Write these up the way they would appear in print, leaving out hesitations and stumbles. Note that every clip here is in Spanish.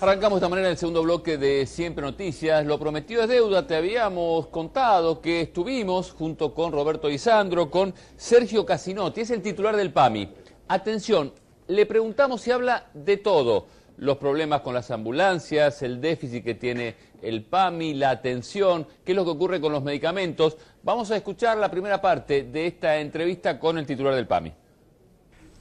Arrancamos de esta manera el segundo bloque de Siempre Noticias. Lo prometido es deuda. Te habíamos contado que estuvimos junto con Roberto Isandro, con Sergio Casinotti, es el titular del PAMI. Atención, le preguntamos si habla de todo. Los problemas con las ambulancias, el déficit que tiene el PAMI, la atención, qué es lo que ocurre con los medicamentos. Vamos a escuchar la primera parte de esta entrevista con el titular del PAMI.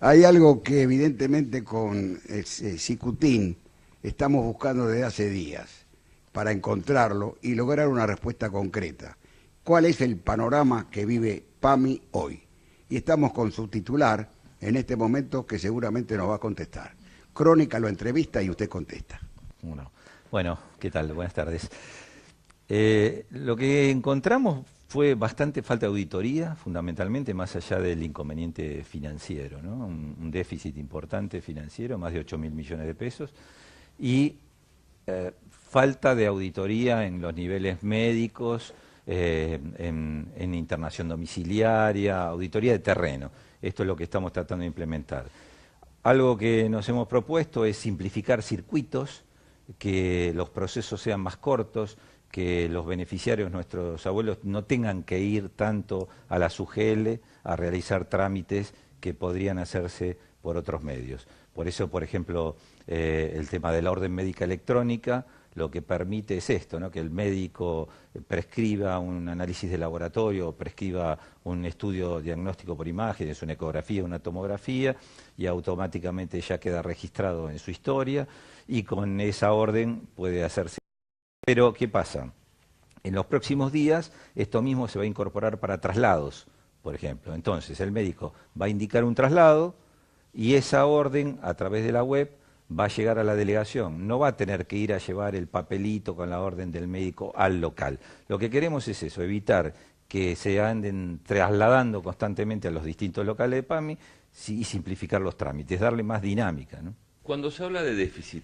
Hay algo que evidentemente con Cicutín estamos buscando desde hace días para encontrarlo y lograr una respuesta concreta. ¿Cuál es el panorama que vive PAMI hoy? Y estamos con su titular en este momento que seguramente nos va a contestar. Crónica lo entrevista y usted contesta. Bueno, ¿qué tal? Buenas tardes. Lo que encontramos fue bastante falta de auditoría, fundamentalmente más allá del inconveniente financiero, ¿no? Un déficit importante financiero, más de 8.000 millones de pesos, y falta de auditoría en los niveles médicos, en internación domiciliaria, auditoría de terreno. Esto es lo que estamos tratando de implementar. Algo que nos hemos propuesto es simplificar circuitos, que los procesos sean más cortos, que los beneficiarios, nuestros abuelos, no tengan que ir tanto a la SUGL a realizar trámites que podrían hacerse por otros medios. Por eso, por ejemplo, el tema de la orden médica electrónica, lo que permite es esto, ¿no? Que el médico prescriba un análisis de laboratorio, prescriba un estudio diagnóstico por imágenes, una ecografía, una tomografía, y automáticamente ya queda registrado en su historia, y con esa orden puede hacerse. Pero, ¿qué pasa? En los próximos días esto mismo se va a incorporar para traslados, por ejemplo. Entonces, el médico va a indicar un traslado y esa orden, a través de la web, va a llegar a la delegación. No va a tener que ir a llevar el papelito con la orden del médico al local. Lo que queremos es eso, evitar que se anden trasladando constantemente a los distintos locales de PAMI y simplificar los trámites, darle más dinámica, ¿no? Cuando se habla de déficit,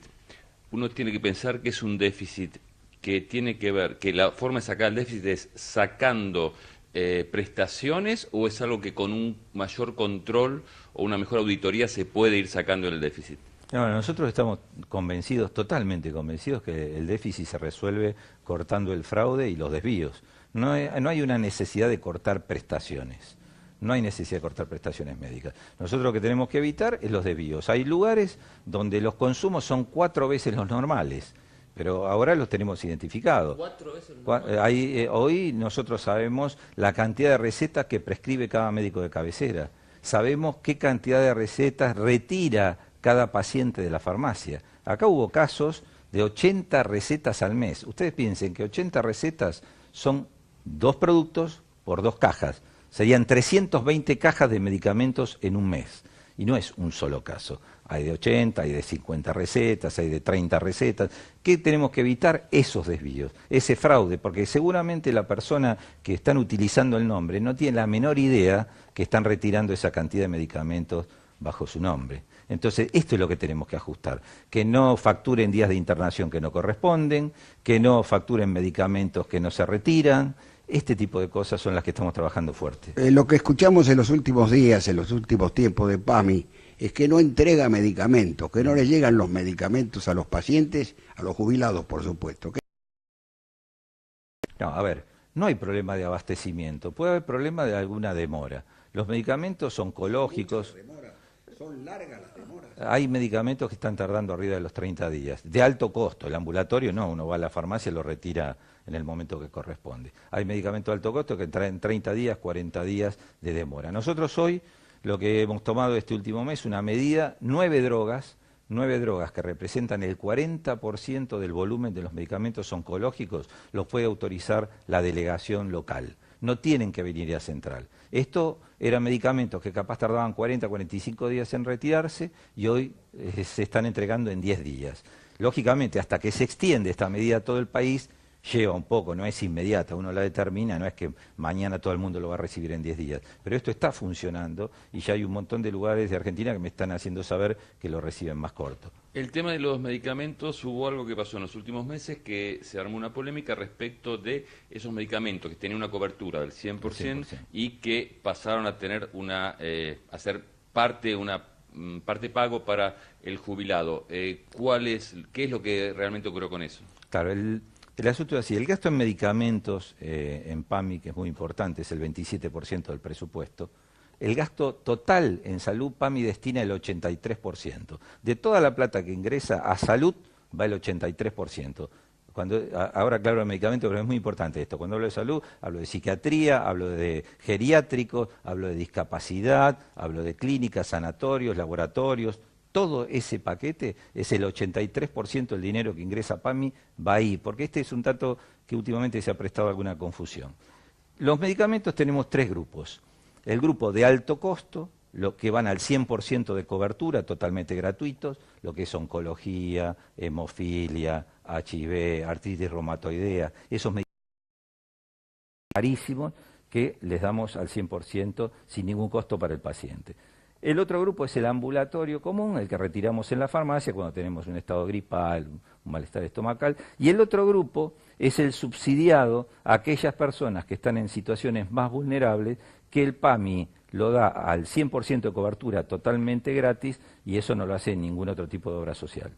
uno tiene que pensar que es un déficit que tiene que ver, que la forma de sacar el déficit es sacando prestaciones, o es algo que con un mayor control o una mejor auditoría se puede ir sacando el déficit. No, nosotros estamos convencidos, totalmente convencidos, que el déficit se resuelve cortando el fraude y los desvíos. No hay una necesidad de cortar prestaciones. No hay necesidad de cortar prestaciones médicas. Nosotros lo que tenemos que evitar es los desvíos. Hay lugares donde los consumos son 4 veces los normales, pero ahora los tenemos identificados. 4 veces los normales. Hoy nosotros sabemos la cantidad de recetas que prescribe cada médico de cabecera. Sabemos qué cantidad de recetas retira cada paciente de la farmacia. Acá hubo casos de 80 recetas al mes. Ustedes piensen que 80 recetas son 2 productos por 2 cajas. Serían 320 cajas de medicamentos en un mes. Y no es un solo caso. Hay de 80, hay de 50 recetas, hay de 30 recetas. ¿Qué tenemos que evitar? Esos desvíos, ese fraude, porque seguramente la persona que están utilizando el nombre no tiene la menor idea que están retirando esa cantidad de medicamentos bajo su nombre. Entonces, esto es lo que tenemos que ajustar, que no facturen días de internación que no corresponden, que no facturen medicamentos que no se retiran. Este tipo de cosas son las que estamos trabajando fuerte. Lo que escuchamos en los últimos días, en los últimos tiempos de PAMI, es que no entrega medicamentos, que no les llegan los medicamentos a los pacientes, a los jubilados, por supuesto. No, a ver, no hay problema de abastecimiento, puede haber problema de alguna demora. Los medicamentos oncológicos... Son largas las demoras. Hay medicamentos que están tardando arriba de los 30 días, de alto costo. El ambulatorio no, uno va a la farmacia y lo retira en el momento que corresponde. Hay medicamentos de alto costo que traen 30 días, 40 días de demora. Nosotros hoy lo que hemos tomado este último mes, una medida, 9 drogas que representan el 40% del volumen de los medicamentos oncológicos, los puede autorizar la delegación local. No tienen que venir a Central. Esto eran medicamentos que capaz tardaban 40, 45 días en retirarse y hoy se están entregando en 10 días. Lógicamente, hasta que se extiende esta medida a todo el país, lleva un poco, no es inmediata, uno la determina, no es que mañana todo el mundo lo va a recibir en 10 días. Pero esto está funcionando y ya hay un montón de lugares de Argentina que me están haciendo saber que lo reciben más corto. El tema de los medicamentos, hubo algo que pasó en los últimos meses, que se armó una polémica respecto de esos medicamentos que tenían una cobertura del 100%, y que pasaron a tener a ser parte de una parte pago para el jubilado. ¿Qué es lo que realmente ocurrió con eso? Claro, el asunto es así. El gasto en medicamentos en PAMI, que es muy importante, es el 27% del presupuesto. El gasto total en salud, PAMI destina el 83%. De toda la plata que ingresa a salud, va el 83%. Ahora claro, el medicamento, pero es muy importante esto. Cuando hablo de salud, hablo de psiquiatría, hablo de geriátricos, hablo de discapacidad, hablo de clínicas, sanatorios, laboratorios. Todo ese paquete es el 83% del dinero que ingresa PAMI, va ahí, porque este es un dato que últimamente se ha prestado a alguna confusión. Los medicamentos tenemos tres grupos. El grupo de alto costo, lo que van al 100% de cobertura, totalmente gratuitos, lo que es oncología, hemofilia, HIV, artritis reumatoidea, esos medicamentos carísimos que les damos al 100% sin ningún costo para el paciente. El otro grupo es el ambulatorio común, el que retiramos en la farmacia cuando tenemos un estado gripal, un malestar estomacal. Y el otro grupo es el subsidiado a aquellas personas que están en situaciones más vulnerables, que el PAMI lo da al 100% de cobertura totalmente gratis y eso no lo hace ningún otro tipo de obra social.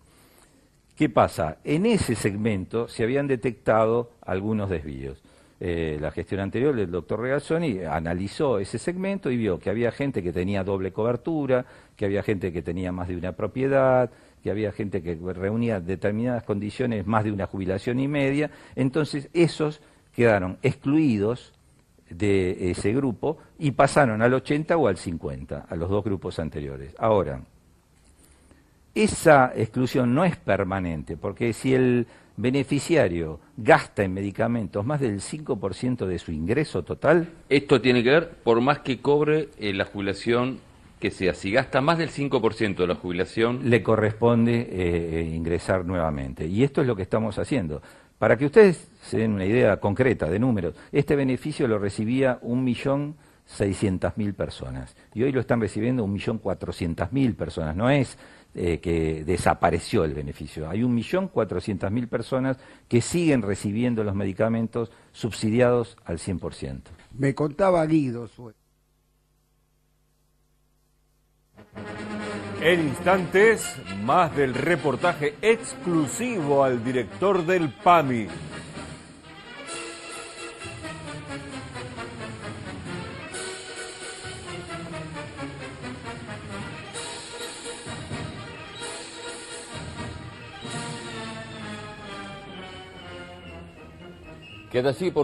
¿Qué pasa? En ese segmento se habían detectado algunos desvíos. La gestión anterior del doctor Regazzoni analizó ese segmento y vio que había gente que tenía doble cobertura, que había gente que tenía más de una propiedad, que había gente que reunía determinadas condiciones, más de una jubilación y media. Entonces esos quedaron excluidos de ese grupo y pasaron al 80 o al 50, a los dos grupos anteriores. Ahora, esa exclusión no es permanente, porque si el beneficiario gasta en medicamentos más del 5% de su ingreso total... Esto tiene que ver, por más que cobre la jubilación que sea, si gasta más del 5% de la jubilación... Le corresponde ingresar nuevamente. Y esto es lo que estamos haciendo. Para que ustedes se den una idea concreta de números, este beneficio lo recibía 1.600.000 personas. Y hoy lo están recibiendo 1.400.000 personas. No es que desapareció el beneficio. Hay 1.400.000 personas que siguen recibiendo los medicamentos subsidiados al 100%. Me contaba Guido. En instantes, más del reportaje exclusivo al director del PAMI. Queda así.